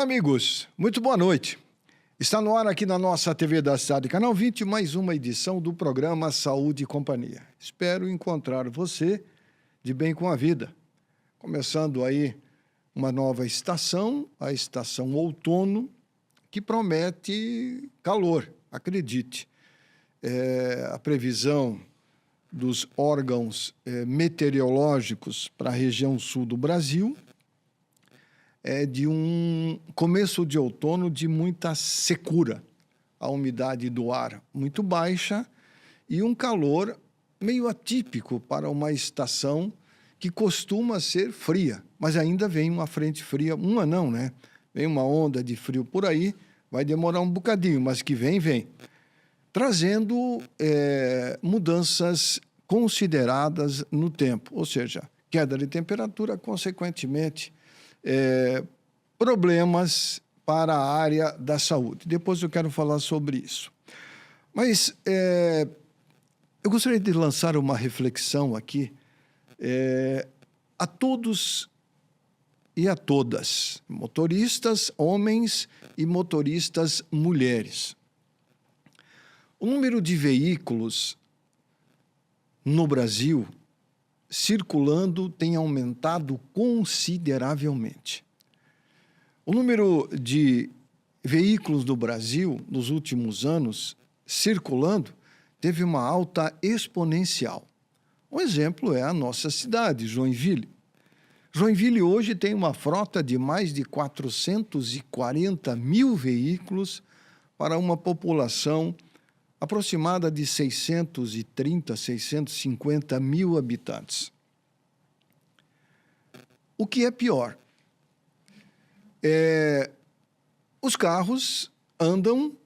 Olá, amigos. Muito boa noite. Está no ar aqui na nossa TV da Cidade, Canal 20, mais uma edição do programa Saúde e Companhia. Espero encontrar você de bem com a vida. Começando aí uma nova estação, a estação outono, que promete calor, acredite. A previsão dos órgãos meteorológicos para a região sul do Brasil é de um começo de outono de muita secura, a umidade do ar muito baixa e um calor meio atípico para uma estação que costuma ser fria, mas ainda vem uma frente fria, uma não, né? Vem uma onda de frio por aí, vai demorar um bocadinho, mas que vem, trazendo mudanças consideradas no tempo, ou seja, queda de temperatura, consequentemente, problemas para a área da saúde. Depois eu quero falar sobre isso. Mas eu gostaria de lançar uma reflexão aqui a todos e a todas, motoristas homens e motoristas mulheres. O número de veículos no Brasil circulando tem aumentado consideravelmente. O número de veículos do Brasil, nos últimos anos, circulando, teve uma alta exponencial. Um exemplo é a nossa cidade, Joinville. Joinville hoje tem uma frota de mais de 440 mil veículos para uma população aproximada de 630, 650 mil habitantes. O que é pior? Os carros andam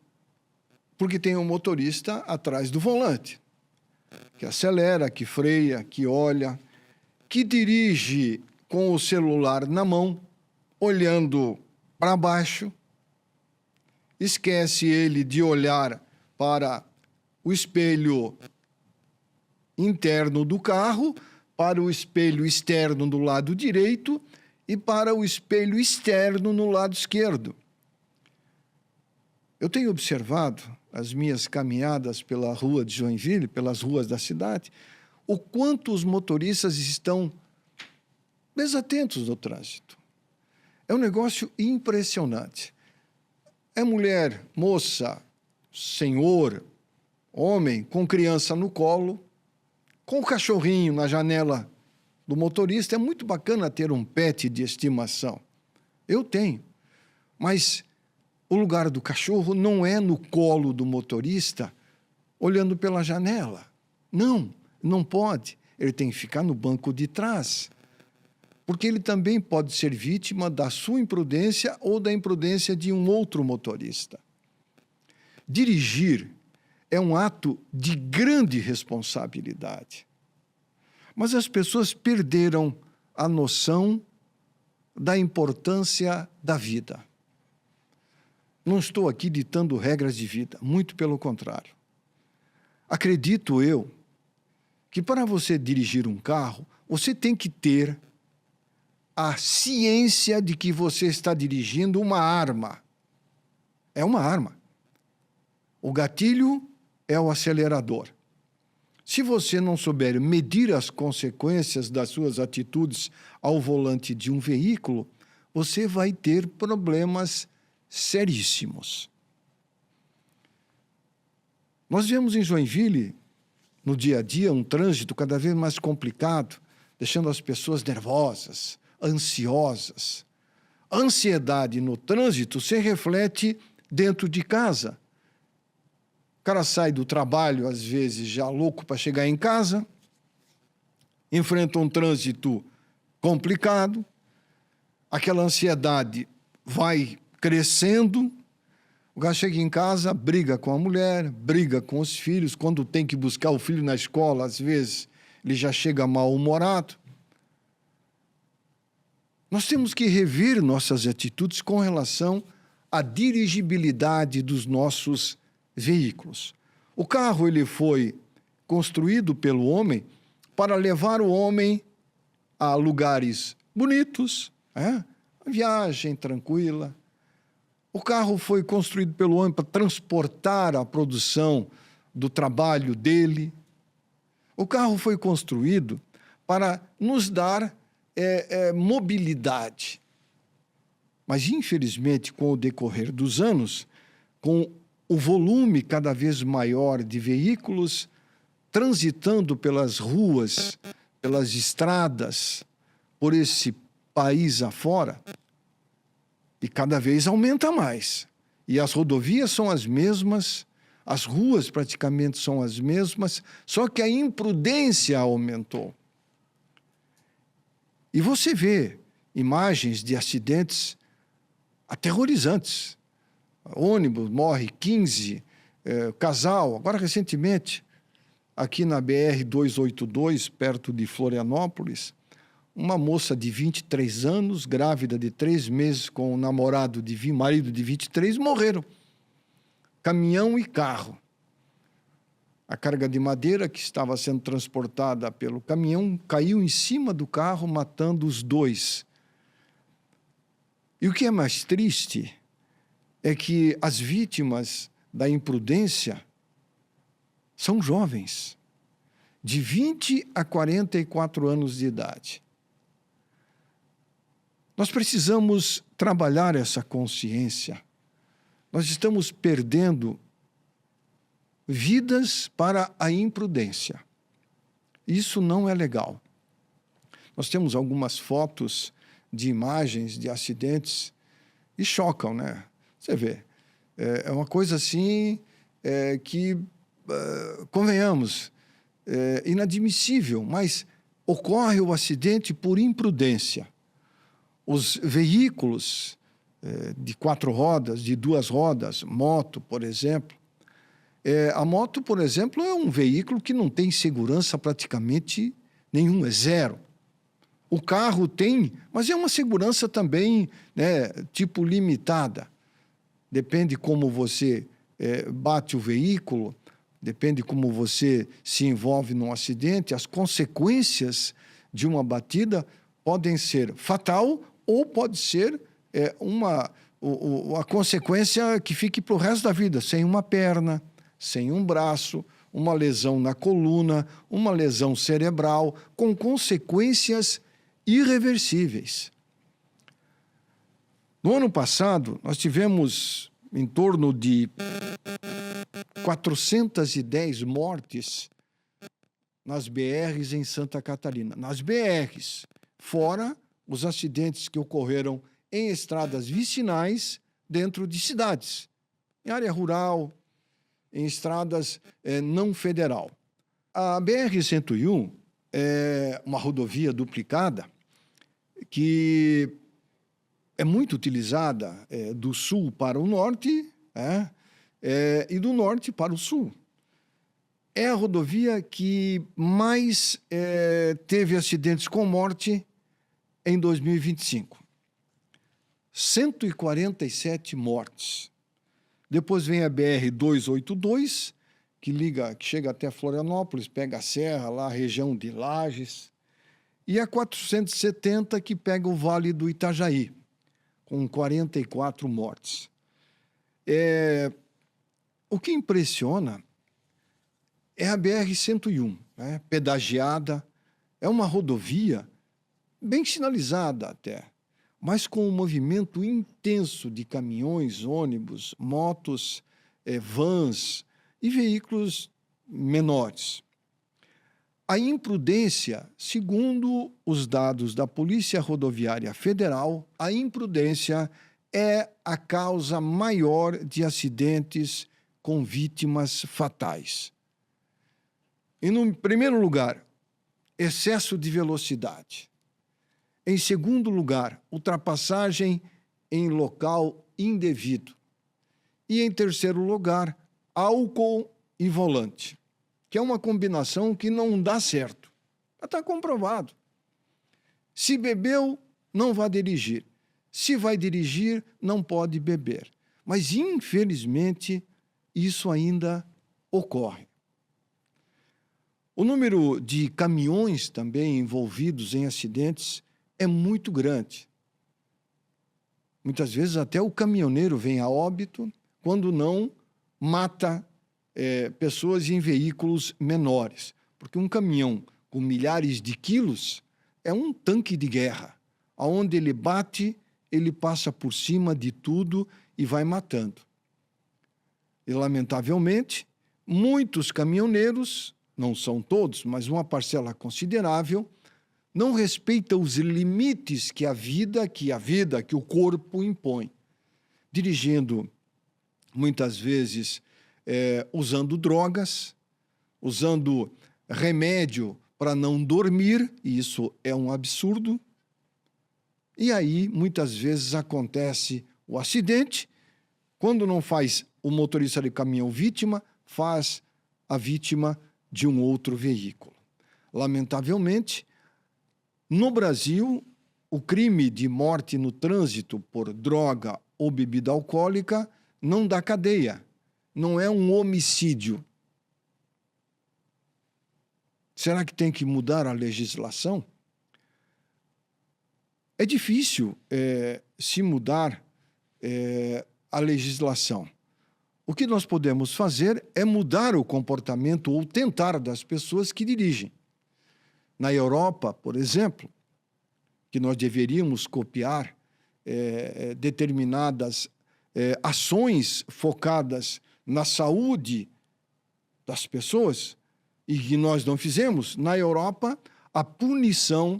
porque tem um motorista atrás do volante, que acelera, que freia, que olha, que dirige com o celular na mão, olhando para baixo, esquece ele de olhar para o espelho interno do carro, para o espelho externo do lado direito e para o espelho externo no lado esquerdo. Eu tenho observado as minhas caminhadas pela rua de Joinville, pelas ruas da cidade, o quanto os motoristas estão desatentos no trânsito. É um negócio impressionante. É mulher, moça, senhor, homem, com criança no colo, com o cachorrinho na janela do motorista. É muito bacana ter um pet de estimação. Eu tenho. Mas o lugar do cachorro não é no colo do motorista, olhando pela janela. Não pode. Ele tem que ficar no banco de trás. Porque ele também pode ser vítima da sua imprudência ou da imprudência de um outro motorista. Dirigir é um ato de grande responsabilidade. Mas as pessoas perderam a noção da importância da vida. Não estou aqui ditando regras de vida, muito pelo contrário. Acredito eu que para você dirigir um carro, você tem que ter a ciência de que você está dirigindo uma arma. É uma arma. O gatilho é o acelerador. Se você não souber medir as consequências das suas atitudes ao volante de um veículo, você vai ter problemas seríssimos. Nós vemos em Joinville, no dia a dia, um trânsito cada vez mais complicado, deixando as pessoas nervosas, ansiosas. A ansiedade no trânsito se reflete dentro de casa. O cara sai do trabalho, às vezes, já louco para chegar em casa, enfrenta um trânsito complicado, aquela ansiedade vai crescendo, o cara chega em casa, briga com a mulher, briga com os filhos, quando tem que buscar o filho na escola, às vezes, ele já chega mal-humorado. Nós temos que rever nossas atitudes com relação à dirigibilidade dos nossos veículos. O carro ele foi construído pelo homem para levar o homem a lugares bonitos, viagem tranquila, O carro foi construído pelo homem para transportar a produção do trabalho dele. O carro foi construído para nos dar mobilidade. Mas, infelizmente, com o decorrer dos anos, com o volume cada vez maior de veículos transitando pelas ruas, pelas estradas, por esse país afora, e cada vez aumenta mais. E as rodovias são as mesmas, as ruas praticamente são as mesmas, só que a imprudência aumentou. E você vê imagens de acidentes aterrorizantes. Ônibus morre 15, casal. Agora, recentemente, aqui na BR-282, perto de Florianópolis, uma moça de 23 anos, grávida de 3 meses, com um marido de 23, morreram. Caminhão e carro. A carga de madeira que estava sendo transportada pelo caminhão caiu em cima do carro, matando os dois. E o que é mais triste é que as vítimas da imprudência são jovens, de 20 a 44 anos de idade. Nós precisamos trabalhar essa consciência. Nós estamos perdendo vidas para a imprudência. Isso não é legal. Nós temos algumas fotos de imagens de acidentes e chocam, né? Você vê, é uma coisa assim que, convenhamos, é inadmissível, mas ocorre o acidente por imprudência. Os veículos de 4 rodas, de 2 rodas, moto, por exemplo. A moto, por exemplo, é um veículo que não tem segurança praticamente nenhuma, é zero. O carro tem, mas é uma segurança também, né, tipo limitada. Depende como você bate o veículo, depende como você se envolve num acidente, as consequências de uma batida podem ser fatal ou pode ser a consequência que fique para o resto da vida, sem uma perna, sem um braço, uma lesão na coluna, uma lesão cerebral, com consequências irreversíveis. No ano passado, nós tivemos em torno de 410 mortes nas BRs em Santa Catarina. Nas BRs, fora os acidentes que ocorreram em estradas vicinais dentro de cidades, em área rural, em estradas não federal. A BR-101 é uma rodovia duplicada que é muito utilizada do sul para o norte e do norte para o sul. É a rodovia que mais teve acidentes com morte em 2025. 147 mortes. Depois vem a BR-282, que chega até Florianópolis, pega a serra, lá a região de Lages, e a 470, que pega o Vale do Itajaí, com 44 mortes. O que impressiona é a BR-101, né? Pedagiada, é uma rodovia bem sinalizada até, mas com um movimento intenso de caminhões, ônibus, motos, vans e veículos menores. A imprudência, segundo os dados da Polícia Rodoviária Federal, a imprudência é a causa maior de acidentes com vítimas fatais. E, no primeiro lugar, excesso de velocidade. Em segundo lugar, ultrapassagem em local indevido. E, em terceiro lugar, álcool e volante, que é uma combinação que não dá certo. Está comprovado. Se bebeu, não vai dirigir. Se vai dirigir, não pode beber. Mas, infelizmente, isso ainda ocorre. O número de caminhões também envolvidos em acidentes é muito grande. Muitas vezes até o caminhoneiro vem a óbito, quando não mata pessoas em veículos menores. Porque um caminhão com milhares de quilos é um tanque de guerra. Aonde ele bate, ele passa por cima de tudo e vai matando. E, lamentavelmente, muitos caminhoneiros, não são todos, mas uma parcela considerável, não respeita os limites que o corpo impõe. Dirigindo, muitas vezes, usando drogas, usando remédio para não dormir, e isso é um absurdo. E aí, muitas vezes, acontece o acidente. Quando não faz o motorista de caminhão vítima, faz a vítima de um outro veículo. Lamentavelmente, no Brasil, o crime de morte no trânsito por droga ou bebida alcoólica não dá cadeia, não é um homicídio. Será que tem que mudar a legislação? É difícil se mudar a legislação. O que nós podemos fazer é mudar o comportamento ou tentar das pessoas que dirigem. Na Europa, por exemplo, que nós deveríamos copiar determinadas ações focadas na saúde das pessoas, e que nós não fizemos, na Europa, a punição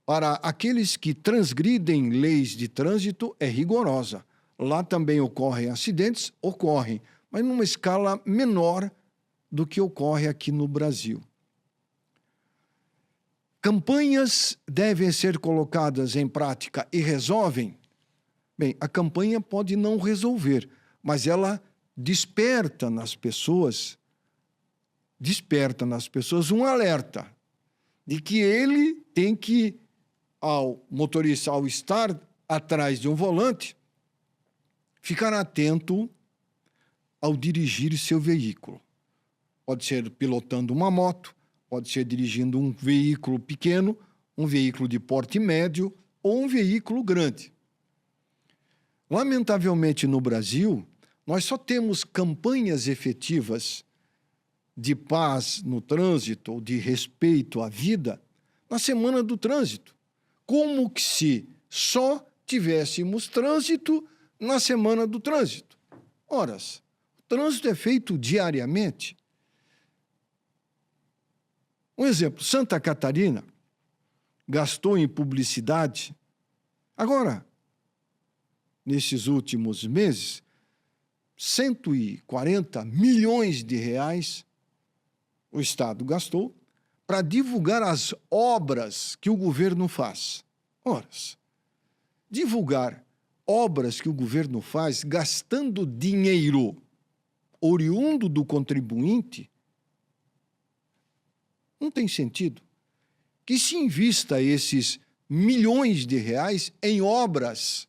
para aqueles que transgridem leis de trânsito é rigorosa. Lá também ocorrem acidentes, mas numa escala menor do que ocorre aqui no Brasil. Campanhas devem ser colocadas em prática e resolvem? Bem, a campanha pode não resolver, mas ela desperta nas pessoas um alerta de que ele tem que, ao motorista, ao estar atrás de um volante, ficar atento ao dirigir seu veículo. Pode ser pilotando uma moto, pode ser dirigindo um veículo pequeno, um veículo de porte médio ou um veículo grande. Lamentavelmente, no Brasil, nós só temos campanhas efetivas de paz no trânsito ou de respeito à vida na Semana do Trânsito. Como que se só tivéssemos trânsito na Semana do Trânsito. Ora, o trânsito é feito diariamente. Um exemplo, Santa Catarina gastou em publicidade, agora, nesses últimos meses, 140 milhões de reais o Estado gastou para divulgar as obras que o governo faz. Ora, divulgar obras que o governo faz gastando dinheiro oriundo do contribuinte não tem sentido. Que se invista esses milhões de reais em obras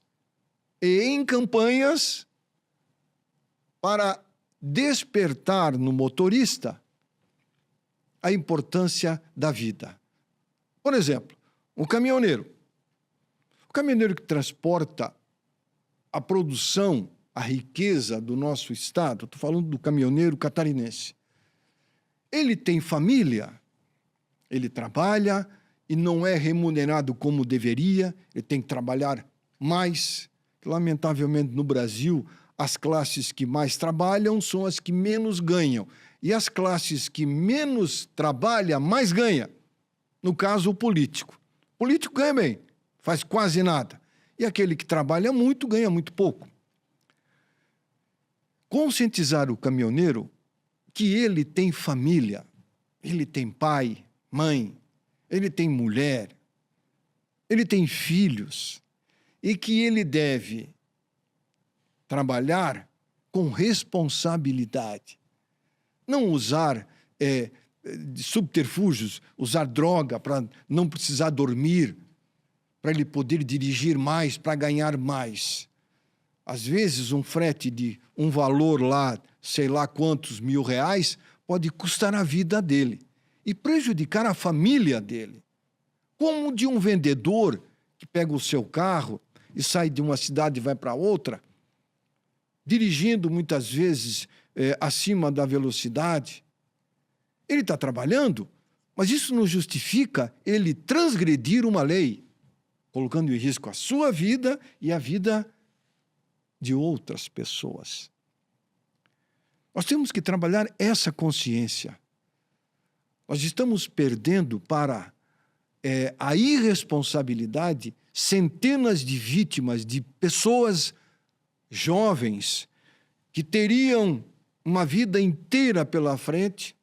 e em campanhas para despertar no motorista a importância da vida. Por exemplo, o caminhoneiro que transporta a produção, a riqueza do nosso estado, estou falando do caminhoneiro catarinense, ele tem família, ele trabalha e não é remunerado como deveria, ele tem que trabalhar mais. Lamentavelmente, no Brasil, as classes que mais trabalham são as que menos ganham. E as classes que menos trabalham, mais ganham. No caso, o político. O político ganha bem, faz quase nada. E aquele que trabalha muito, ganha muito pouco. Conscientizar o caminhoneiro que ele tem família, ele tem pai, mãe, ele tem mulher, ele tem filhos, e que ele deve trabalhar com responsabilidade. Não usar subterfúgios, usar droga para não precisar dormir, para ele poder dirigir mais, para ganhar mais. Às vezes, um frete de um valor lá, sei lá quantos mil reais, pode custar a vida dele e prejudicar a família dele. Como de um vendedor que pega o seu carro e sai de uma cidade e vai para outra, dirigindo muitas vezes acima da velocidade. Ele está trabalhando, mas isso não justifica ele transgredir uma lei, colocando em risco a sua vida e a vida de outras pessoas. Nós temos que trabalhar essa consciência. Nós estamos perdendo para a irresponsabilidade centenas de vítimas, de pessoas jovens que teriam uma vida inteira pela frente,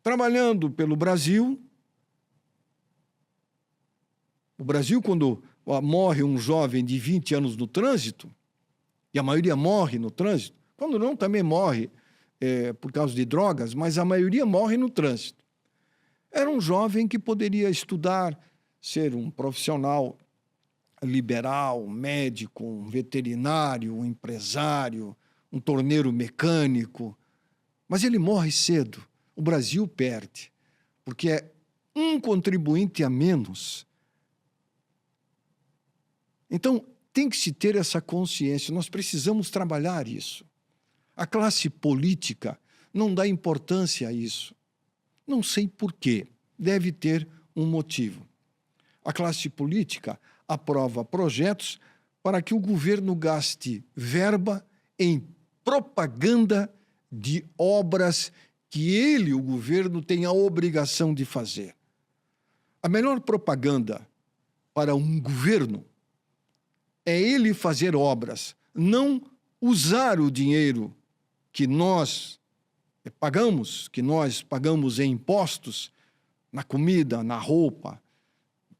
trabalhando pelo Brasil. O Brasil, quando morre um jovem de 20 anos no trânsito, e a maioria morre no trânsito, quando não, também morre por causa de drogas, mas a maioria morre no trânsito. Era um jovem que poderia estudar, ser um profissional liberal, um médico, um veterinário, um empresário, um torneiro mecânico, mas ele morre cedo. O Brasil perde, porque é um contribuinte a menos. Então, tem que se ter essa consciência, nós precisamos trabalhar isso. A classe política não dá importância a isso. Não sei por quê, deve ter um motivo. A classe política aprova projetos para que o governo gaste verba em propaganda de obras que ele, o governo, tem a obrigação de fazer. A melhor propaganda para um governo é ele fazer obras, não usar o dinheiro que nós pagamos em impostos, na comida, na roupa,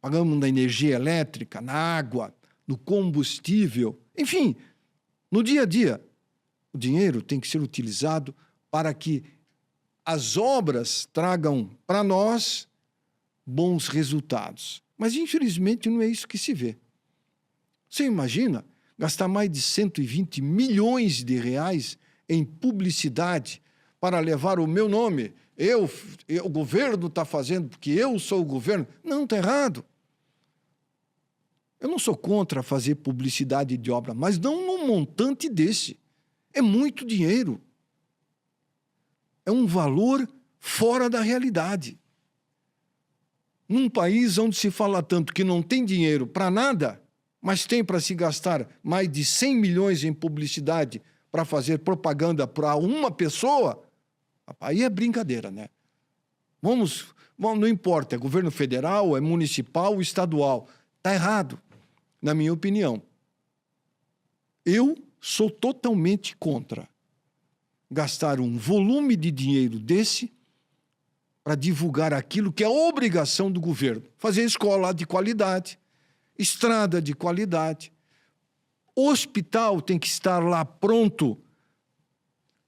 pagamos na energia elétrica, na água, no combustível, enfim, no dia a dia. O dinheiro tem que ser utilizado para que as obras tragam para nós bons resultados. Mas, infelizmente, não é isso que se vê. Você imagina gastar mais de 120 milhões de reais em publicidade para levar o meu nome? O governo está fazendo porque eu sou o governo. Não, está errado. Eu não sou contra fazer publicidade de obra, mas não num montante desse. É muito dinheiro. É um valor fora da realidade. Num país onde se fala tanto que não tem dinheiro para nada, mas tem para se gastar mais de 100 milhões em publicidade para fazer propaganda para uma pessoa, aí é brincadeira, né? Não importa, é governo federal, é municipal, estadual. Está errado, na minha opinião. Eu sou totalmente contra gastar um volume de dinheiro desse para divulgar aquilo que é obrigação do governo. Fazer escola de qualidade, estrada de qualidade. O hospital tem que estar lá pronto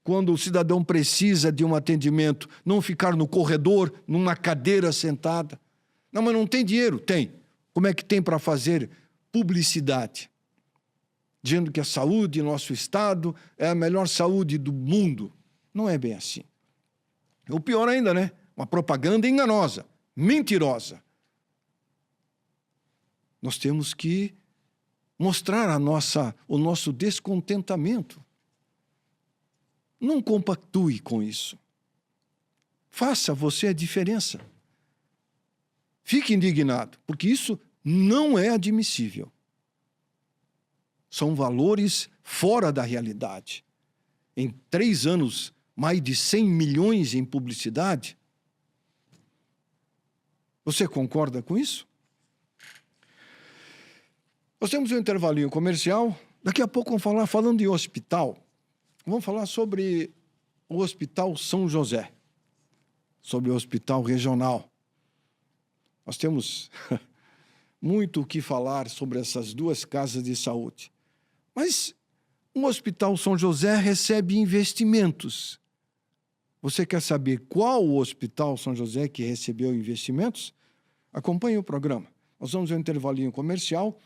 quando o cidadão precisa de um atendimento, não ficar no corredor, numa cadeira sentada. Não, mas não tem dinheiro. Tem. Como é que tem para fazer publicidade? Dizendo que a saúde em nosso estado é a melhor saúde do mundo. Não é bem assim. O pior ainda, né? Uma propaganda enganosa, mentirosa. Nós temos que mostrar o nosso descontentamento. Não compactue com isso. Faça você a diferença. Fique indignado, porque isso não é admissível. São valores fora da realidade. Em 3 anos, mais de 100 milhões em publicidade. Você concorda com isso? Nós temos um intervalinho comercial. Daqui a pouco vamos falar, falando de hospital, vamos falar sobre o Hospital São José, sobre o Hospital Regional. Nós temos muito o que falar sobre essas duas casas de saúde. Mas o Hospital São José recebe investimentos. Você quer saber qual o Hospital São José que recebeu investimentos? Acompanhe o programa. Nós vamos a um intervalinho comercial,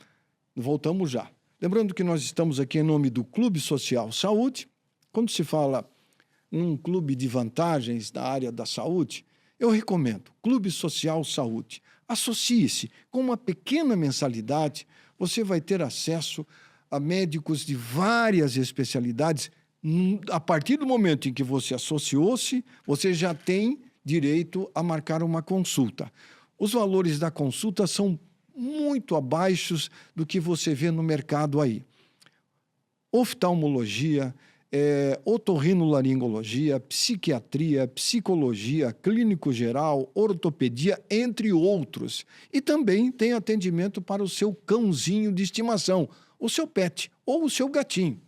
voltamos já. Lembrando que nós estamos aqui em nome do Clube Social Saúde. Quando se fala num clube de vantagens da área da saúde, Eu recomendo Clube Social Saúde. Associe-se. Com uma pequena mensalidade, você vai ter acesso a médicos de várias especialidades. A partir do momento em que você associou-se, você já tem direito a marcar uma consulta. Os valores da consulta são muito abaixo do que você vê no mercado aí. Oftalmologia, otorrinolaringologia, psiquiatria, psicologia, clínico geral, ortopedia, entre outros. E também tem atendimento para o seu cãozinho de estimação, o seu pet ou o seu gatinho.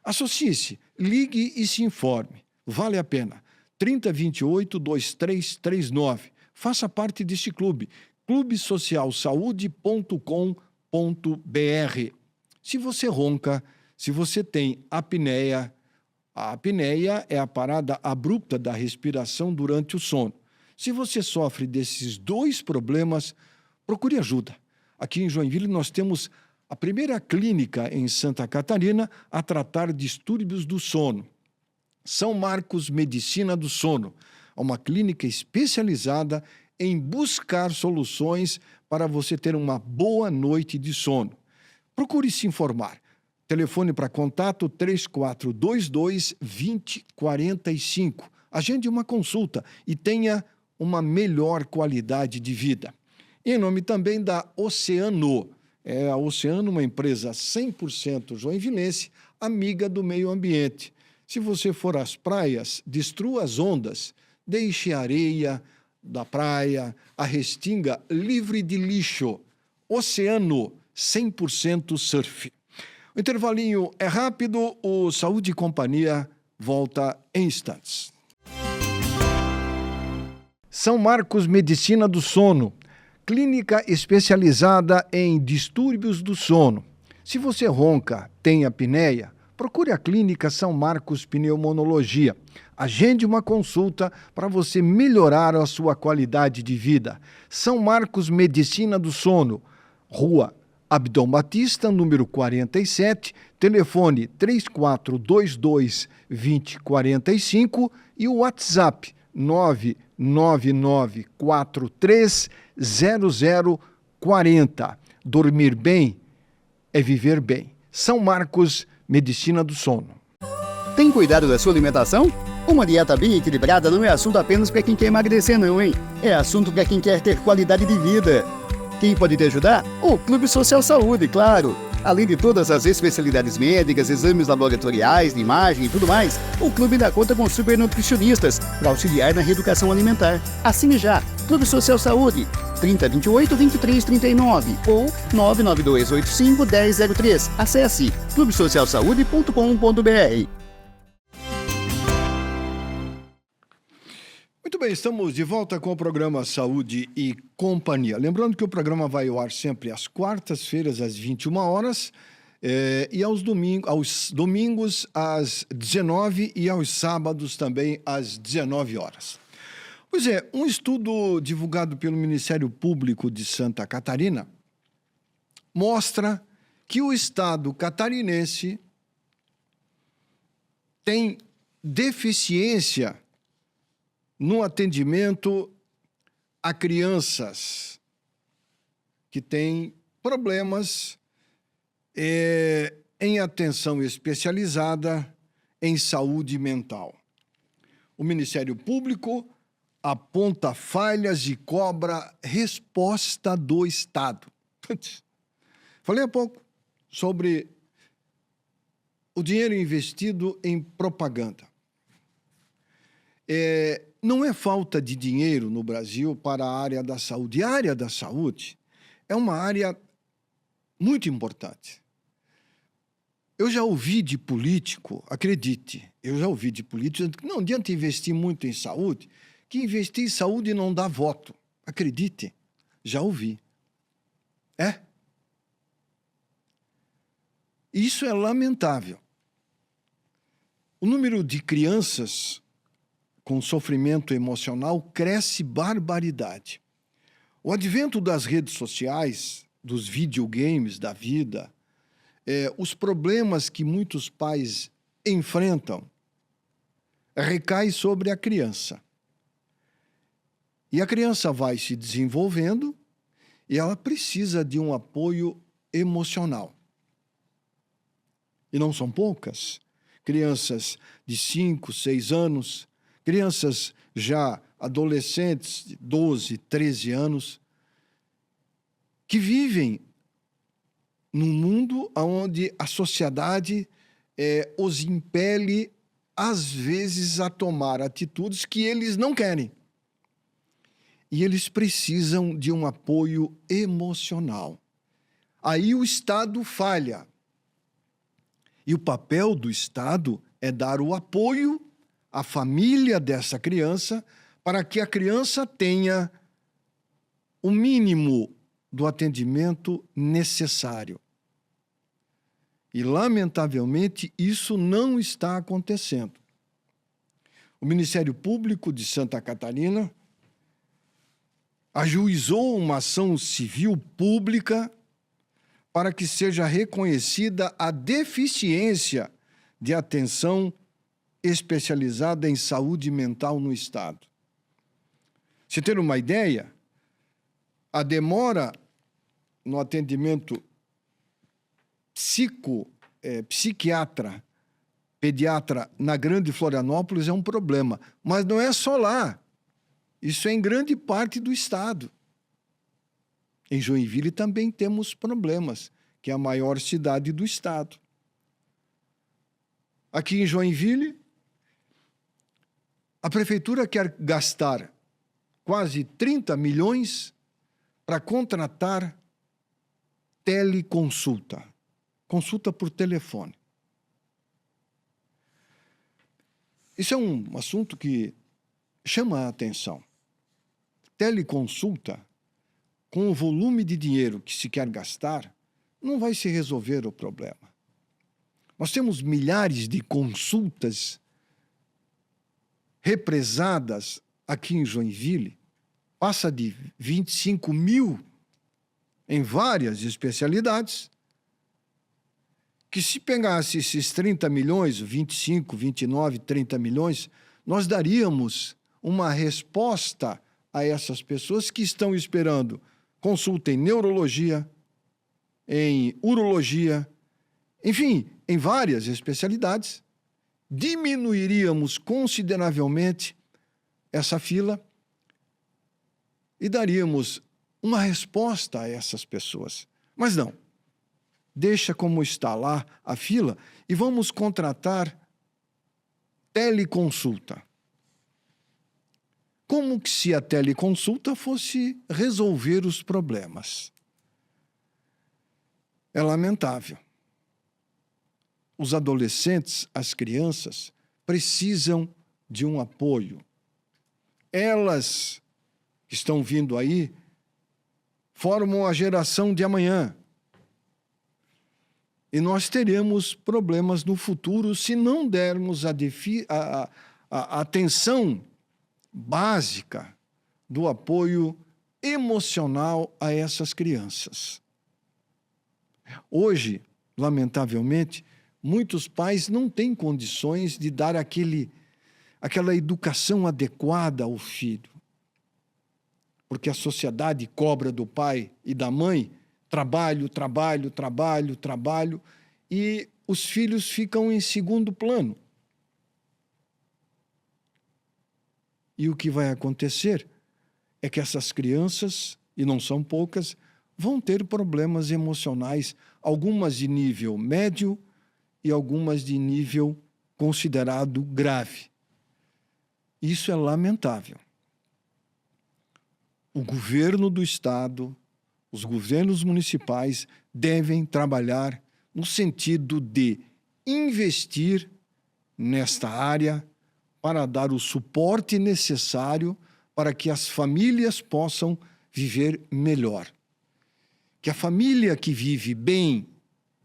Associe-se, ligue e se informe. Vale a pena. 3028-2339. Faça parte deste clube, clubesocialsaude.com.br. Se você ronca, se você tem apneia, a apneia é a parada abrupta da respiração durante o sono. Se você sofre desses dois problemas, procure ajuda. Aqui em Joinville nós temos a primeira clínica em Santa Catarina a tratar distúrbios do sono. São Marcos Medicina do Sono, uma clínica especializada em buscar soluções para você ter uma boa noite de sono. Procure se informar. Telefone para contato 3422-2045. Agende uma consulta e tenha uma melhor qualidade de vida. Em nome também da Oceano. A Oceano, uma empresa 100% joinvilense, amiga do meio ambiente. Se você for às praias, destrua as ondas, deixe a areia da praia, a restinga livre de lixo. Oceano, 100% surf. O intervalinho é rápido, o Saúde e Companhia volta em instantes. São Marcos Medicina do Sono, clínica especializada em distúrbios do sono. Se você ronca, tem apneia, procure a clínica São Marcos Pneumonologia. Agende uma consulta para você melhorar a sua qualidade de vida. São Marcos Medicina do Sono, Rua Abdom Batista, número 47, telefone 3422-2045 e o WhatsApp 999430040. Dormir bem é viver bem. São Marcos Medicina do Sono. Tem cuidado da sua alimentação? Uma dieta bem equilibrada não é assunto apenas para quem quer emagrecer não, hein? É assunto para quem quer ter qualidade de vida. Quem pode te ajudar? O Clube Social Saúde, claro. Além de todas as especialidades médicas, exames laboratoriais, de imagem e tudo mais, o clube dá conta com super nutricionistas para auxiliar na reeducação alimentar. Assine já, Clube Social Saúde, 3028-2339 ou 99285-1003. Acesse clubesocialsaude.com.br. Muito bem, estamos de volta com o programa Saúde e Companhia. Lembrando que o programa vai ao ar sempre às quartas-feiras, às 21 horas, e aos domingos, às 19 e aos sábados também, às 19 horas. Pois é, um estudo divulgado pelo Ministério Público de Santa Catarina mostra que o Estado catarinense tem deficiência no atendimento a crianças que têm problemas em atenção especializada em saúde mental. O Ministério Público aponta falhas e cobra resposta do Estado. Falei há pouco sobre o dinheiro investido em propaganda. Não é falta de dinheiro no Brasil para a área da saúde. A área da saúde é uma área muito importante. Eu já ouvi de político, acredite, eu já ouvi de político dizendo que não adianta investir muito em saúde, que investir em saúde não dá voto. Acredite, já ouvi. Isso é lamentável. O número de crianças com sofrimento emocional cresce barbaridade. O advento das redes sociais, dos videogames da vida, os problemas que muitos pais enfrentam, recai sobre a criança. E a criança vai se desenvolvendo e ela precisa de um apoio emocional. E não são poucas. Crianças de 5, 6 anos, crianças já adolescentes de 12, 13 anos, que vivem num mundo onde a sociedade os impele, às vezes, a tomar atitudes que eles não querem. E eles precisam de um apoio emocional. Aí o Estado falha. E o papel do Estado é dar o apoio à família dessa criança para que a criança tenha o mínimo do atendimento necessário. E, lamentavelmente, isso não está acontecendo. O Ministério Público de Santa Catarina ajuizou uma ação civil pública para que seja reconhecida a deficiência de atenção especializada em saúde mental no Estado. Se ter uma ideia, a demora no atendimento psiquiatra, pediatra na Grande Florianópolis é um problema, mas não é só lá. Isso é em grande parte do Estado. Em Joinville também temos problemas, que é a maior cidade do Estado. Aqui em Joinville, a prefeitura quer gastar quase 30 milhões para contratar teleconsulta, consulta por telefone. Isso é um assunto que chama a atenção. Teleconsulta, com o volume de dinheiro que se quer gastar, não vai se resolver o problema. Nós temos milhares de consultas represadas aqui em Joinville, passa de 25 mil em várias especialidades, que se pegasse esses 30 milhões, 25, 29, 30 milhões, nós daríamos uma resposta a essas pessoas que estão esperando consulta em neurologia, em urologia, enfim, em várias especialidades, diminuiríamos consideravelmente essa fila e daríamos uma resposta a essas pessoas. Mas não. Deixa como está lá a fila e vamos contratar teleconsulta. Como que se a teleconsulta fosse resolver os problemas? É lamentável. Os adolescentes, as crianças, precisam de um apoio. Elas que estão vindo aí formam a geração de amanhã. E nós teremos problemas no futuro se não dermos a atenção básica do apoio emocional a essas crianças. Hoje, lamentavelmente, muitos pais não têm condições de dar aquela educação adequada ao filho. Porque a sociedade cobra do pai e da mãe trabalho, trabalho, trabalho, trabalho, e os filhos ficam em segundo plano. E o que vai acontecer é que essas crianças, e não são poucas, vão ter problemas emocionais, algumas de nível médio e algumas de nível considerado grave. Isso é lamentável. O governo do Estado, os governos municipais devem trabalhar no sentido de investir nesta área para dar o suporte necessário para que as famílias possam viver melhor. Que a família que vive bem,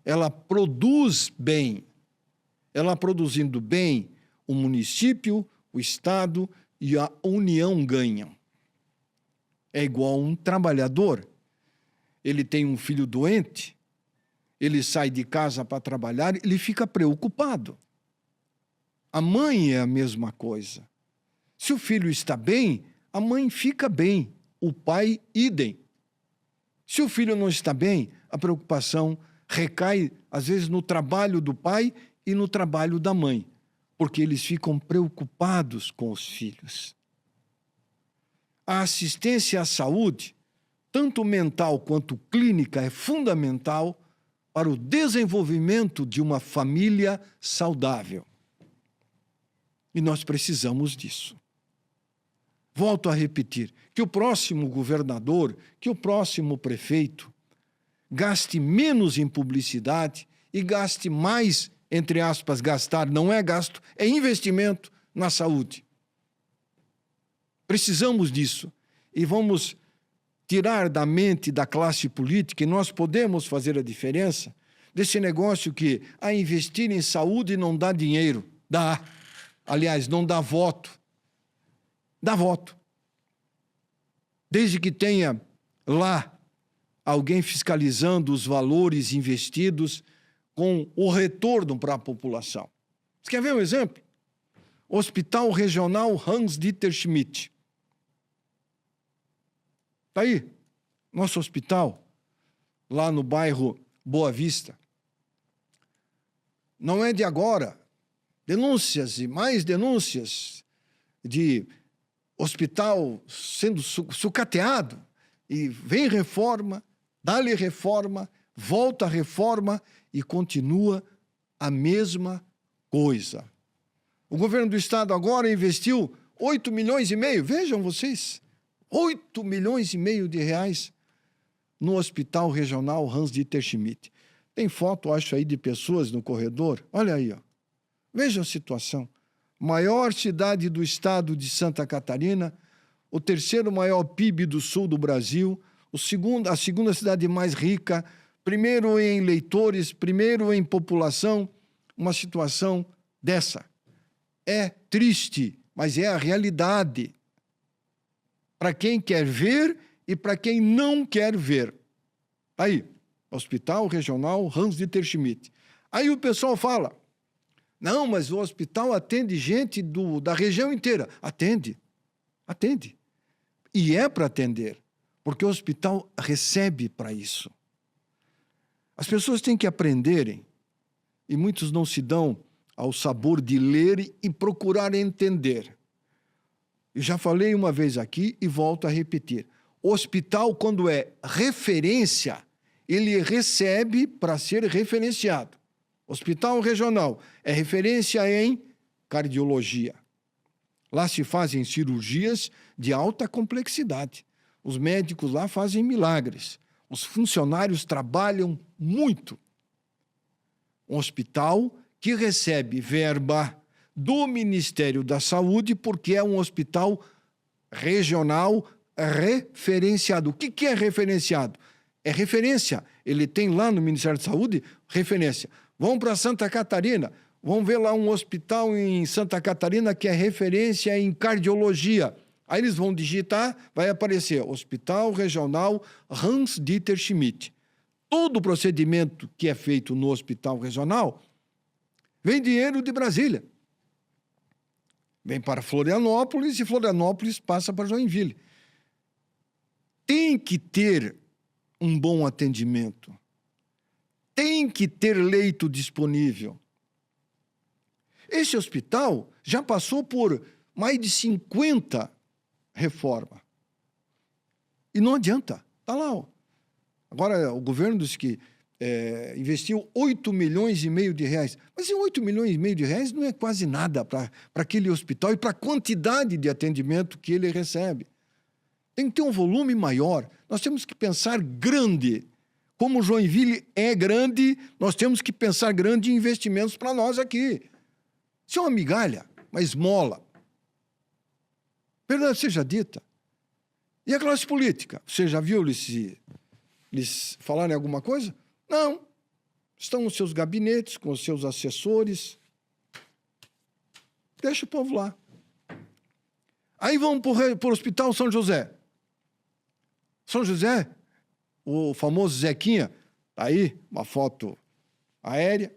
ela produz bem. Ela produzindo bem, o município, o Estado e a União ganham. É igual um trabalhador. Ele tem um filho doente, ele sai de casa para trabalhar, ele fica preocupado. A mãe é a mesma coisa. Se o filho está bem, a mãe fica bem, o pai, idem. Se o filho não está bem, a preocupação recai, às vezes, no trabalho do pai e no trabalho da mãe, porque eles ficam preocupados com os filhos. A assistência à saúde, tanto mental quanto clínica, é fundamental para o desenvolvimento de uma família saudável. E nós precisamos disso. Volto a repetir, que o próximo governador, que o próximo prefeito gaste menos em publicidade e gaste mais, entre aspas, gastar, não é gasto, é investimento na saúde. Precisamos disso e vamos tirar da mente da classe política, e nós podemos fazer a diferença, desse negócio que investir em saúde não dá dinheiro, dá. Aliás, não dá voto. Dá voto. Desde que tenha lá alguém fiscalizando os valores investidos com o retorno para a população. Você quer ver um exemplo? Hospital Regional Hans-Dieter Schmidt. Está aí, nosso hospital, lá no bairro Boa Vista. Não é de agora. Denúncias e mais denúncias de hospital sendo sucateado. E vem reforma, dá-lhe reforma, volta a reforma e continua a mesma coisa. O governo do estado agora investiu 8 milhões e meio, vejam vocês, 8 milhões e meio de reais no Hospital Regional Hans-Dieter Schmidt. Tem foto, acho, aí de pessoas no corredor. Olha aí, ó. Veja a situação. Maior cidade do estado de Santa Catarina, o terceiro maior PIB do sul do Brasil, a segunda cidade mais rica, primeiro em eleitores, primeiro em população, uma situação dessa. É triste, mas é a realidade. Para quem quer ver e para quem não quer ver. Aí, Hospital Regional Hans-Dieter Schmidt. Aí o pessoal fala, não, mas o hospital atende gente da região inteira. Atende. E é para atender, porque o hospital recebe para isso. As pessoas têm que aprenderem, e muitos não se dão ao sabor de ler e procurar entender. Eu já falei uma vez aqui e volto a repetir. O hospital, quando é referência, ele recebe para ser referenciado. Hospital Regional é referência em cardiologia. Lá se fazem cirurgias de alta complexidade. Os médicos lá fazem milagres. Os funcionários trabalham muito. Um hospital que recebe verba do Ministério da Saúde porque é um hospital regional referenciado. O que é referenciado? É referência. Ele tem lá no Ministério da Saúde referência. Vão para Santa Catarina, vão ver lá um hospital em Santa Catarina que é referência em cardiologia. Aí eles vão digitar, vai aparecer Hospital Regional Hans-Dieter Schmidt. Todo o procedimento que é feito no Hospital Regional vem dinheiro de Brasília. Vem para Florianópolis e Florianópolis passa para Joinville. Tem que ter um bom atendimento. Tem que ter leito disponível. Esse hospital já passou por mais de 50 reformas. E não adianta. Está lá. Ó. Agora, o governo disse que investiu 8 milhões e meio de reais. Mas 8 milhões e meio de reais não é quase nada para aquele hospital e para a quantidade de atendimento que ele recebe. Tem que ter um volume maior. Nós temos que pensar grande. Como Joinville é grande, nós temos que pensar grande em investimentos para nós aqui. Isso é uma migalha, uma esmola. Verdade seja dita. E a classe política? Você já viu eles falarem alguma coisa? Não. Estão nos seus gabinetes, com os seus assessores. Deixa o povo lá. Aí vão para o Hospital São José. São José, o famoso Zequinha, tá aí, uma foto aérea.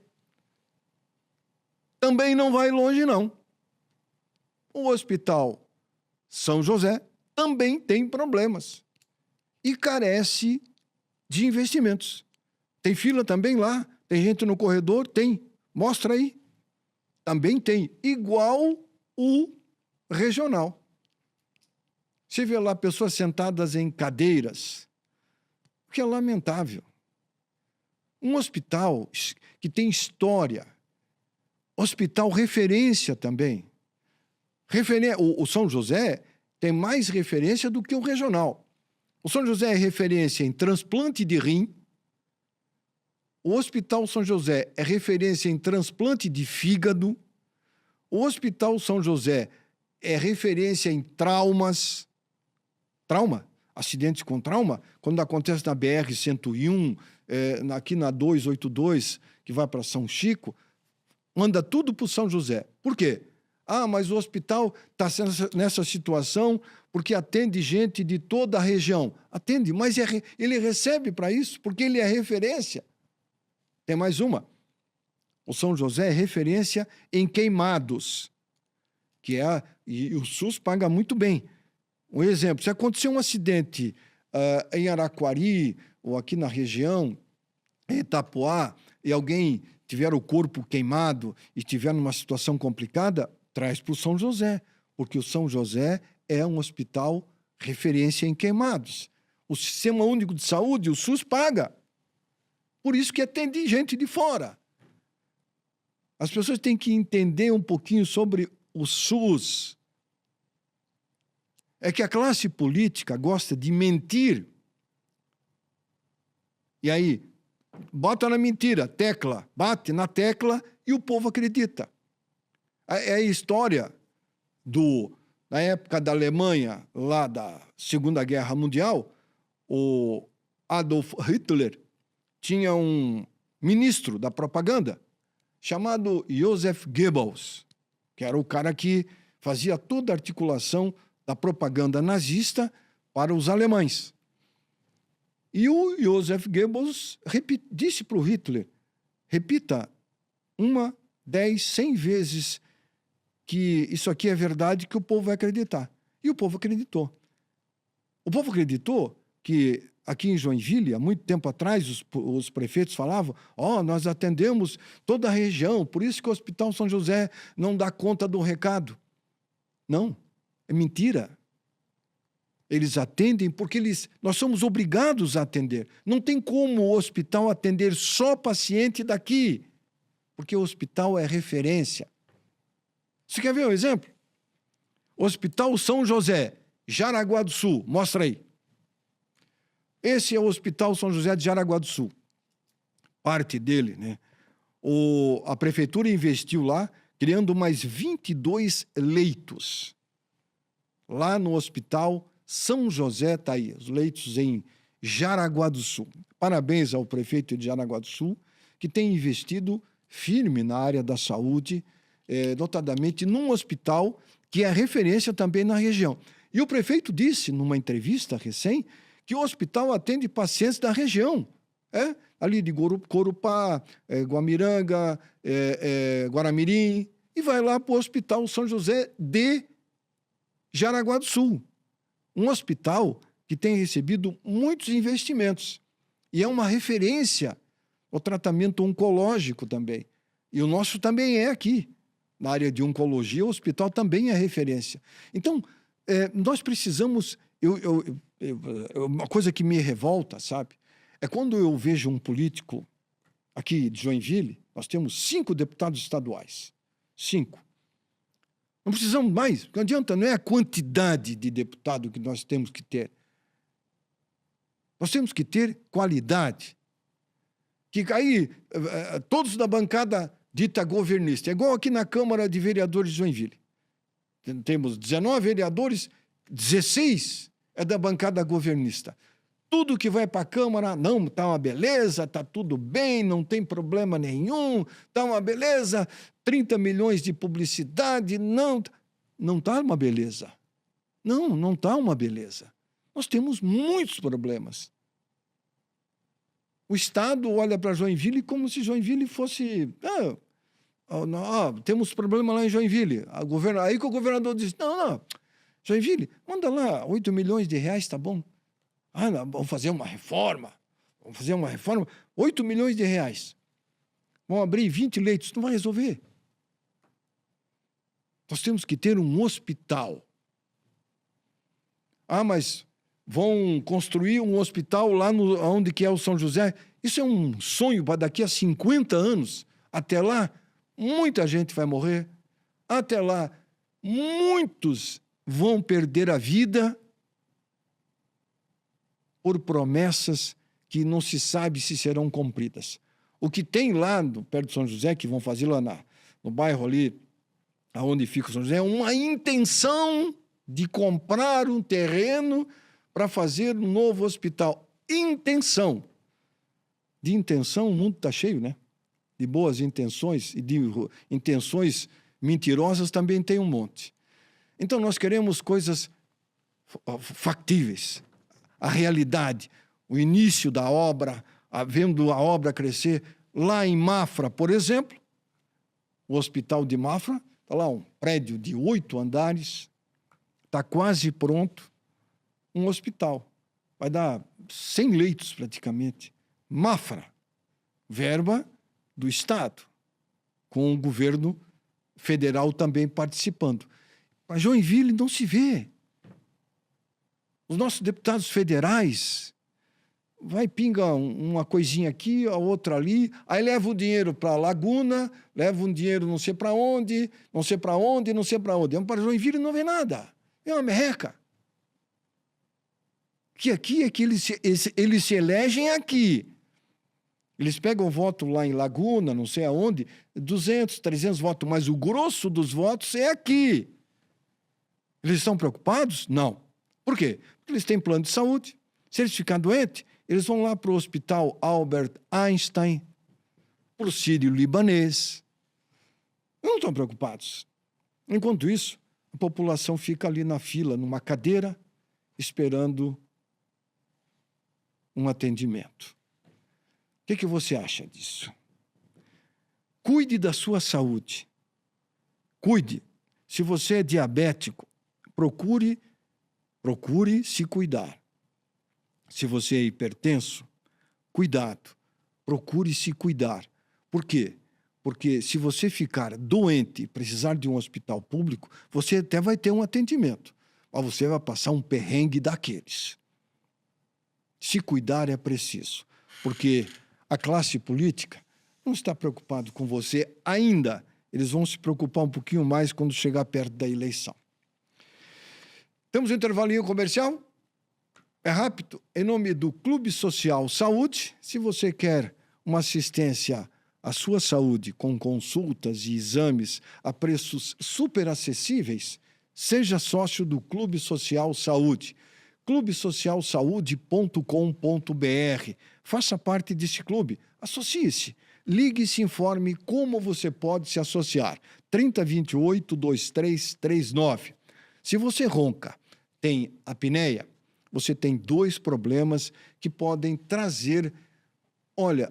Também não vai longe, não. O Hospital São José também tem problemas e carece de investimentos. Tem fila também lá, tem gente no corredor, tem. Mostra aí. Também tem, igual o regional. Você vê lá pessoas sentadas em cadeiras, o que é lamentável. Um hospital que tem história, hospital referência também. O São José tem mais referência do que o regional. O São José é referência em transplante de rim. O Hospital São José é referência em transplante de fígado. O Hospital São José é referência em traumas. Acidentes com trauma, quando acontece na BR-101, aqui na 282, que vai para São Chico, manda tudo para o São José. Por quê? Mas o hospital está nessa situação porque atende gente de toda a região. Atende, mas ele recebe para isso, porque ele é referência. Tem mais uma. O São José é referência em queimados, e o SUS paga muito bem. Um exemplo, se acontecer um acidente em Araquari, ou aqui na região, em Itapoá, e alguém tiver o corpo queimado e estiver numa situação complicada, traz para o São José, porque o São José é um hospital referência em queimados. O Sistema Único de Saúde, o SUS, paga. Por isso que atende gente de fora. As pessoas têm que entender um pouquinho sobre o SUS. É que a classe política gosta de mentir. E aí, bota na mentira, bate na tecla e o povo acredita. É a história na época da Alemanha, lá da Segunda Guerra Mundial, o Adolf Hitler tinha um ministro da propaganda chamado Joseph Goebbels, que era o cara que fazia toda a articulação da propaganda nazista para os alemães. E o Joseph Goebbels disse para o Hitler, repita 1, 10, 100 vezes que isso aqui é verdade, que o povo vai acreditar. E o povo acreditou. O povo acreditou que aqui em Joinville, há muito tempo atrás, os prefeitos falavam, nós atendemos toda a região, por isso que o Hospital São José não dá conta do recado. Não. É mentira. Eles atendem porque nós somos obrigados a atender. Não tem como o hospital atender só paciente daqui, porque o hospital é referência. Você quer ver um exemplo? Hospital São José, Jaraguá do Sul. Mostra aí. Esse é o Hospital São José de Jaraguá do Sul. Parte dele, né? A prefeitura investiu lá, criando mais 22 leitos. Lá no Hospital São José, está aí, os leitos em Jaraguá do Sul. Parabéns ao prefeito de Jaraguá do Sul, que tem investido firme na área da saúde, notadamente num hospital que é referência também na região. E o prefeito disse, numa entrevista recém, que o hospital atende pacientes da região, ali de Corupá, Guamiranga, Guaramirim, e vai lá para o Hospital São José de Jaraguá do Sul. Um hospital que tem recebido muitos investimentos e é uma referência ao tratamento oncológico também. E o nosso também é aqui. Na área de oncologia, o hospital também é referência. Então, nós precisamos... uma coisa que me revolta, sabe? É quando eu vejo um político aqui de Joinville, nós temos 5 deputados estaduais. 5. Não precisamos mais, não adianta, não é a quantidade de deputado que nós temos que ter. Nós temos que ter qualidade. Que aí, todos da bancada dita governista, é igual aqui na Câmara de Vereadores de Joinville. Temos 19 vereadores, 16 é da bancada governista. Tudo que vai para a Câmara, não, está uma beleza, está tudo bem, não tem problema nenhum, está uma beleza, 30 milhões de publicidade, não está uma beleza. Não está uma beleza. Nós temos muitos problemas. O Estado olha para Joinville como se Joinville fosse... temos problema lá em Joinville. Aí que o governador diz, não, Joinville, manda lá 8 milhões de reais, tá bom? Ah, não, vamos fazer uma reforma. 8 milhões de reais. Vão abrir 20 leitos. Não vai resolver. Nós temos que ter um hospital. Ah, mas vão construir um hospital lá onde que é o São José. Isso é um sonho para daqui a 50 anos. Até lá, muita gente vai morrer. Até lá, muitos vão perder a vida por promessas que não se sabe se serão cumpridas. O que tem lá perto de São José, que vão fazer lá no bairro ali, onde fica o São José, é uma intenção de comprar um terreno para fazer um novo hospital. Intenção. De intenção, o mundo está cheio, né? De boas intenções e de intenções mentirosas também tem um monte. Então, nós queremos coisas factíveis. A realidade, o início da obra, vendo a obra crescer. Lá em Mafra, por exemplo, o Hospital de Mafra, está lá um prédio de 8 andares, está quase pronto, um hospital. Vai dar 100 leitos praticamente. Mafra, verba do Estado, com o governo federal também participando. Mas Joinville não se vê. Os nossos deputados federais vai pinga uma coisinha aqui, a outra ali, aí leva o dinheiro para Laguna, leva um dinheiro não sei para onde, não sei para onde, não sei para onde. Vamos para Joinville e não vê nada. É uma merreca. Que aqui é que eles se elegem aqui. Eles pegam voto lá em Laguna, não sei aonde, 200, 300 votos, mas o grosso dos votos é aqui. Eles estão preocupados? Não. Por quê? Porque eles têm plano de saúde. Se eles ficarem doentes, eles vão lá para o Hospital Albert Einstein, para o Sírio-Libanês. Não estão preocupados. Enquanto isso, a população fica ali na fila, numa cadeira, esperando um atendimento. O que você acha disso? Cuide da sua saúde. Cuide. Se você é diabético, procure se cuidar. Se você é hipertenso, cuidado. Procure se cuidar. Por quê? Porque se você ficar doente e precisar de um hospital público, você até vai ter um atendimento, mas você vai passar um perrengue daqueles. Se cuidar é preciso, porque a classe política não está preocupada com você ainda. Eles vão se preocupar um pouquinho mais quando chegar perto da eleição. Temos um intervalinho comercial? É rápido. Em nome do Clube Social Saúde, se você quer uma assistência à sua saúde com consultas e exames a preços super acessíveis, seja sócio do Clube Social Saúde. clubesocialsaude.com.br. Faça parte deste clube. Associe-se. Ligue e se informe como você pode se associar. 3028-2339. Se você ronca, tem apneia, você tem 2 problemas que podem trazer,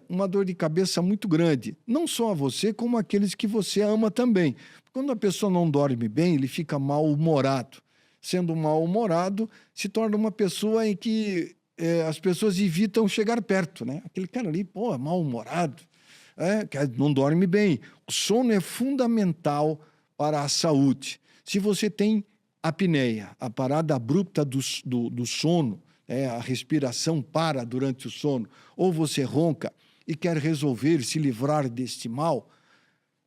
uma dor de cabeça muito grande. Não só a você, como aqueles que você ama também. Quando a pessoa não dorme bem, ele fica mal-humorado. Sendo mal-humorado, se torna uma pessoa em que as pessoas evitam chegar perto, né? Aquele cara ali, mal-humorado, não dorme bem. O sono é fundamental para a saúde. Se você tem apneia, a parada abrupta do sono, a respiração para durante o sono, ou você ronca e quer resolver, se livrar deste mal,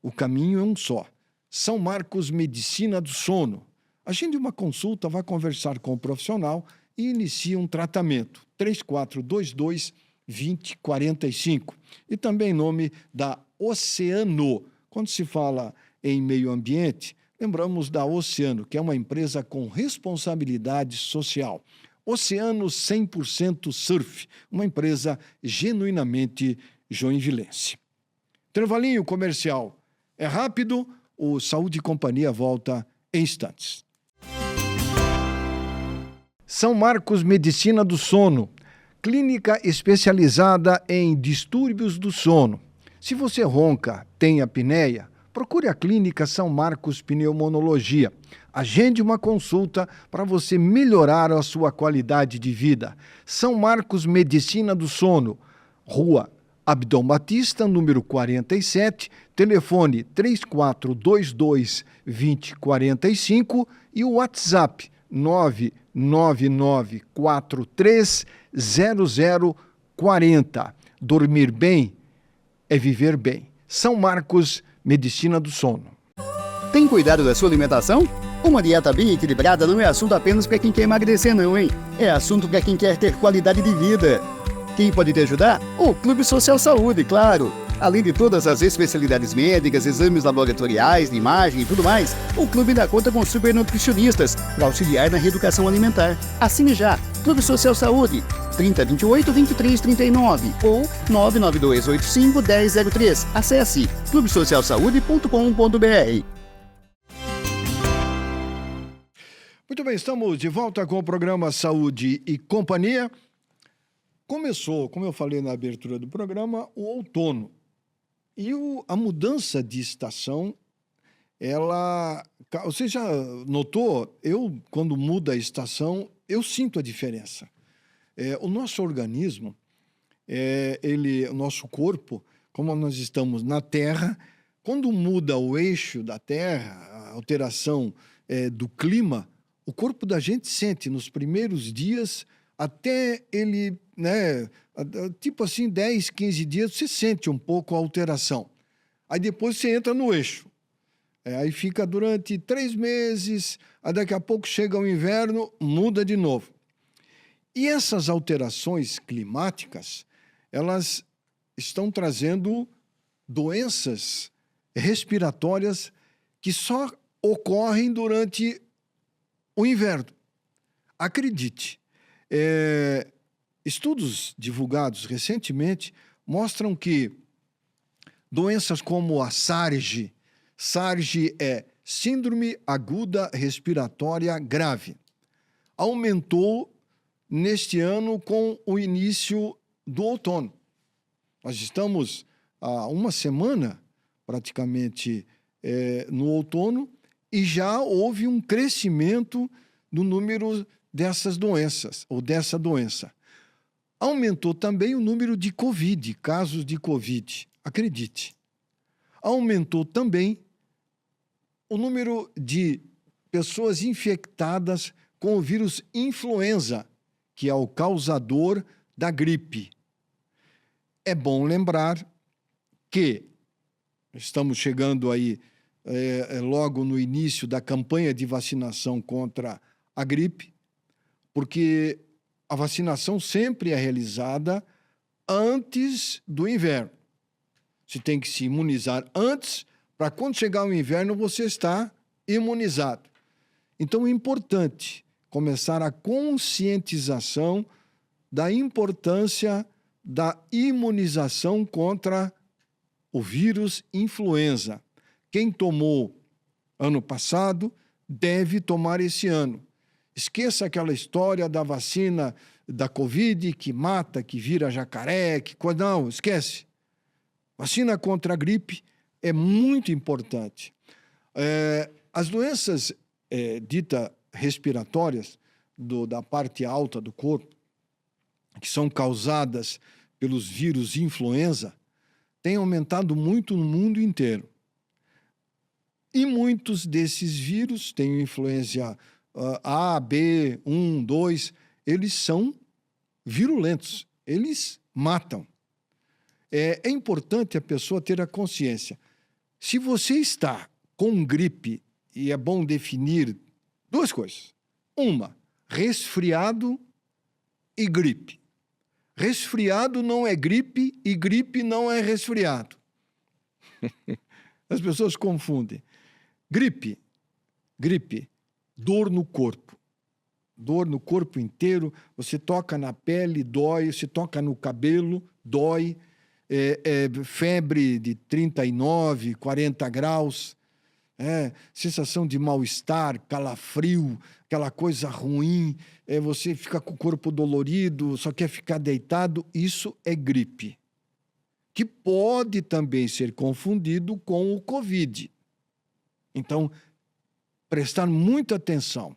o caminho é um só. São Marcos Medicina do Sono. Agende uma consulta, vá conversar com o profissional e inicie um tratamento. 3422-2045. E também em nome da Oceano. Quando se fala em meio ambiente, lembramos da Oceano, que é uma empresa com responsabilidade social. Oceano 100% Surf, uma empresa genuinamente joinvilense. Intervalinho comercial. É rápido, o Saúde e Companhia volta em instantes. São Marcos Medicina do Sono, clínica especializada em distúrbios do sono. Se você ronca, tem apneia, procure a Clínica São Marcos Pneumologia. Agende uma consulta para você melhorar a sua qualidade de vida. São Marcos Medicina do Sono, Rua Abdom Batista, número 47, telefone 3422-2045 e o WhatsApp 999430040. Dormir bem é viver bem. São Marcos Medicina do Sono. Tem cuidado da sua alimentação? Uma dieta bem equilibrada não é assunto apenas para quem quer emagrecer não, hein? É assunto para quem quer ter qualidade de vida. Quem pode te ajudar? O Clube Social Saúde, claro. Além de todas as especialidades médicas, exames laboratoriais, de imagem e tudo mais, o clube dá conta com super nutricionistas para auxiliar na reeducação alimentar. Assine já, Clube Social Saúde, 3028-2339 ou 99285-1003. Acesse clubesocialsaude.com.br. Muito bem, estamos de volta com o programa Saúde e Companhia. Começou, como eu falei na abertura do programa, o outono. E a mudança de estação, você já notou? Quando muda a estação, eu sinto a diferença. O nosso organismo, o nosso corpo, como nós estamos na Terra, quando muda o eixo da Terra, a alteração do clima, o corpo da gente sente nos primeiros dias, até ele, tipo assim, 10, 15 dias, você sente um pouco a alteração. Aí depois você entra no eixo. Aí fica durante 3 meses, aí daqui a pouco chega o inverno, muda de novo. E essas alterações climáticas, elas estão trazendo doenças respiratórias que só ocorrem durante o inverno. Acredite, estudos divulgados recentemente mostram que doenças como a SARG é Síndrome Aguda Respiratória Grave, aumentou neste ano com o início do outono. Nós estamos há uma semana, praticamente, no outono, e já houve um crescimento no número dessas doenças, ou dessa doença. Aumentou também o número de Covid, casos de Covid, acredite. Aumentou também o número de pessoas infectadas com o vírus influenza, que é o causador da gripe. É bom lembrar que estamos chegando aí logo no início da campanha de vacinação contra a gripe, porque a vacinação sempre é realizada antes do inverno. Você tem que se imunizar antes, para quando chegar o inverno você estar imunizado. Então é importante começar a conscientização da importância da imunização contra o vírus influenza. Quem tomou ano passado deve tomar esse ano. Esqueça aquela história da vacina da Covid que mata, que vira jacaré, não, esquece. Vacina contra a gripe é muito importante. As doenças ditas respiratórias da parte alta do corpo, que são causadas pelos vírus influenza, têm aumentado muito no mundo inteiro. E muitos desses vírus têm influência A, B, 1, 2, eles são virulentos, eles matam. É importante a pessoa ter a consciência. Se você está com gripe, e é bom definir 2 coisas. Uma, resfriado e gripe. Resfriado não é gripe e gripe não é resfriado. As pessoas confundem. Gripe, dor no corpo. Dor no corpo inteiro, você toca na pele, dói, você toca no cabelo, dói. Febre de 39, 40 graus, sensação de mal-estar, calafrio, aquela coisa ruim, você fica com o corpo dolorido, só quer ficar deitado, isso é gripe, que pode também ser confundido com o Covid. Então, prestar muita atenção.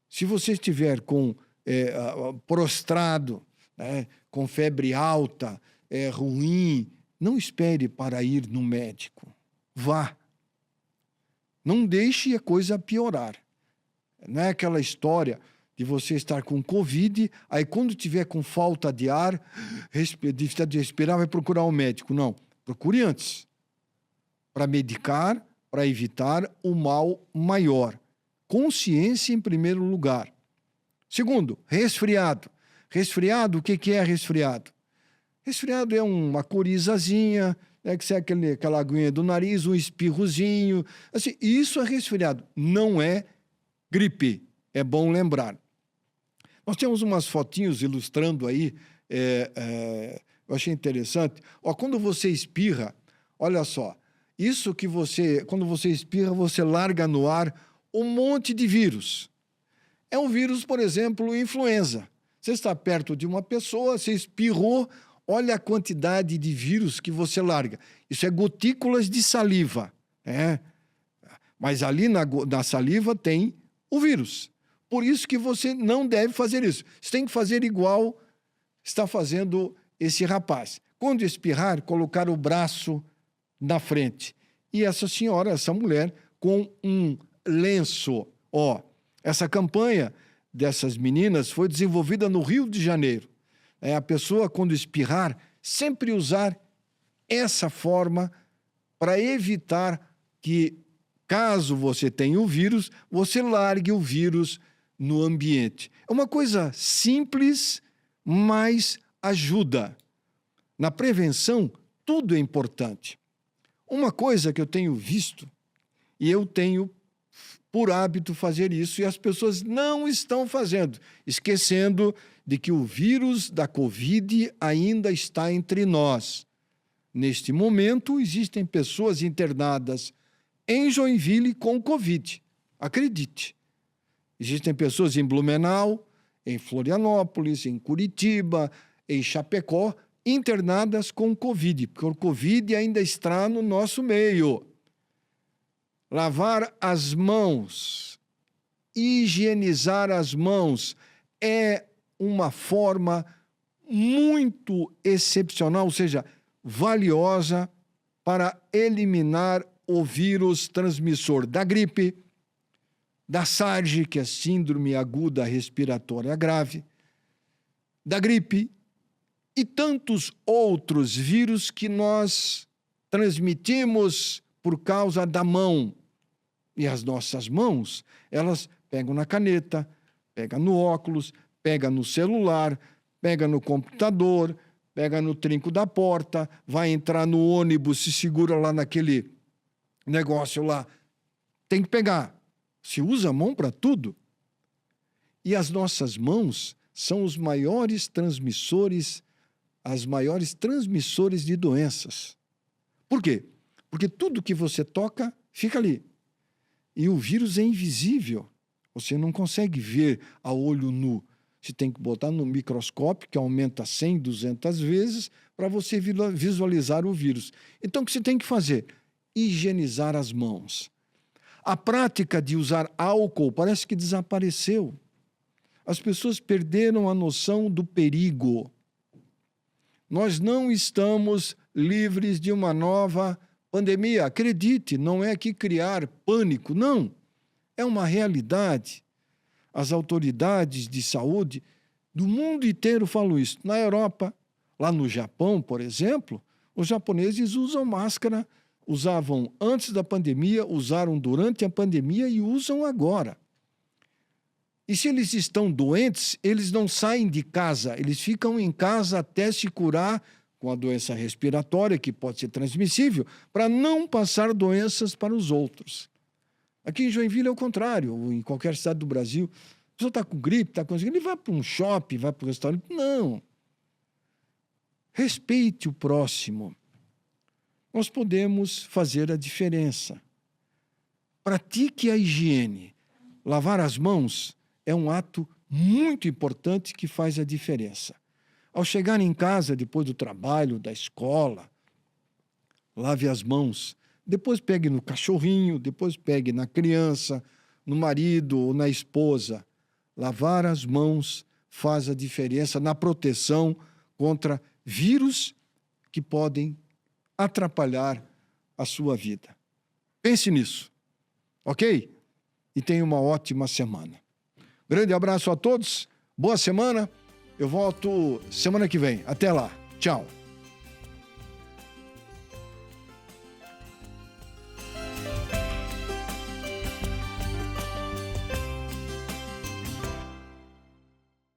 Se você estiver prostrado, né, com febre alta, ruim, não espere para ir no médico. Vá. Não deixe a coisa piorar. Não é aquela história de você estar com Covid, aí quando tiver com falta de ar, dificuldade de respirar, vai procurar um médico. Não, procure antes. Para medicar, para evitar o mal maior. Consciência em primeiro lugar. Segundo, resfriado. Resfriado, o que é resfriado? Resfriado é uma corizazinha, que sai aquela aguinha do nariz, um espirrozinho. Assim, isso é resfriado, não é gripe. É bom lembrar. Nós temos umas fotinhos ilustrando aí, eu achei interessante. Quando você espirra, olha só, isso que quando você espirra, você larga no ar um monte de vírus. É um vírus, por exemplo, influenza. Você está perto de uma pessoa, você espirrou, olha a quantidade de vírus que você larga. Isso é gotículas de saliva, né? Mas ali na saliva tem o vírus. Por isso que você não deve fazer isso. Você tem que fazer igual está fazendo esse rapaz. Quando espirrar, colocar o braço na frente. E essa senhora, essa mulher, com um lenço. Essa campanha dessas meninas foi desenvolvida no Rio de Janeiro. A pessoa, quando espirrar, sempre usar essa forma para evitar que, caso você tenha o vírus, você largue o vírus no ambiente. É uma coisa simples, mas ajuda. Na prevenção, tudo é importante. Uma coisa que eu tenho visto, e eu tenho por hábito fazer isso, e as pessoas não estão fazendo, esquecendo de que o vírus da Covid ainda está entre nós. Neste momento, existem pessoas internadas em Joinville com Covid. Acredite. Existem pessoas em Blumenau, em Florianópolis, em Curitiba, em Chapecó, internadas com Covid, porque o Covid ainda está no nosso meio. Lavar as mãos, higienizar as mãos é uma forma muito excepcional, ou seja, valiosa para eliminar o vírus transmissor da gripe, da SARS, que é Síndrome Aguda Respiratória Grave, da gripe e tantos outros vírus que nós transmitimos por causa da mão. E as nossas mãos, elas pegam na caneta, pegam no óculos, pegam no celular, pegam no computador, pegam no trinco da porta, vai entrar no ônibus, se segura lá naquele negócio lá. Tem que pegar. Se usa a mão para tudo. E as nossas mãos são os maiores transmissores, as maiores transmissores de doenças. Por quê? Porque tudo que você toca fica ali. E o vírus é invisível. Você não consegue ver a olho nu. Você tem que botar no microscópio, que aumenta 100, 200 vezes, para você visualizar o vírus. Então, o que você tem que fazer? Higienizar as mãos. A prática de usar álcool parece que desapareceu. As pessoas perderam a noção do perigo. Nós não estamos livres de uma nova pandemia. Acredite, não é que criar pânico, não. É uma realidade. As autoridades de saúde do mundo inteiro falam isso. Na Europa, lá no Japão, por exemplo, os japoneses usam máscara, usavam antes da pandemia, usaram durante a pandemia e usam agora. E se eles estão doentes, eles não saem de casa, eles ficam em casa até se curar com a doença respiratória, que pode ser transmissível, para não passar doenças para os outros. Aqui em Joinville é o contrário, ou em qualquer cidade do Brasil. A pessoa está com gripe, está com... Ele vai para um shopping, vai para um restaurante. Não. Respeite o próximo. Nós podemos fazer a diferença. Pratique a higiene. Lavar as mãos é um ato muito importante que faz a diferença. Ao chegar em casa, depois do trabalho, da escola, lave as mãos Depois pegue no cachorrinho, depois pegue na criança, no marido ou na esposa. Lavar as mãos faz a diferença na proteção contra vírus que podem atrapalhar a sua vida. Pense nisso, ok? E tenha uma ótima semana. Grande abraço a todos, boa semana. Eu volto semana que vem. Até lá. Tchau.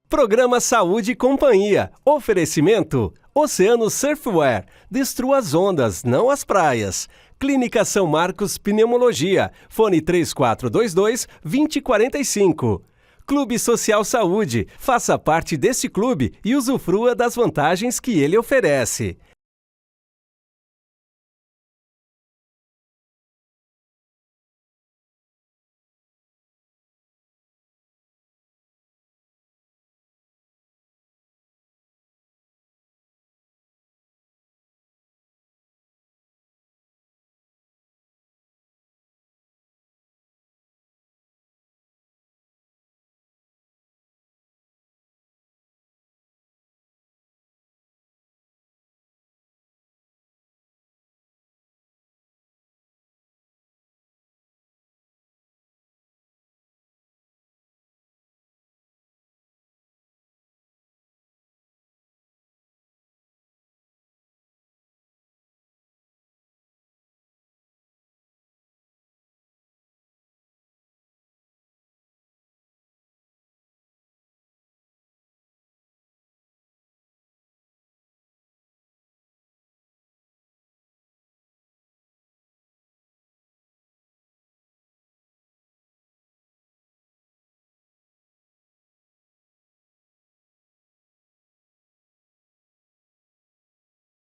Programa Saúde e Companhia. Oferecimento: Oceano Surfwear. Destrua as ondas, não as praias. Clínica São Marcos Pneumologia. Fone 3422-2045. Clube Social Saúde. Faça parte desse clube e usufrua das vantagens que ele oferece.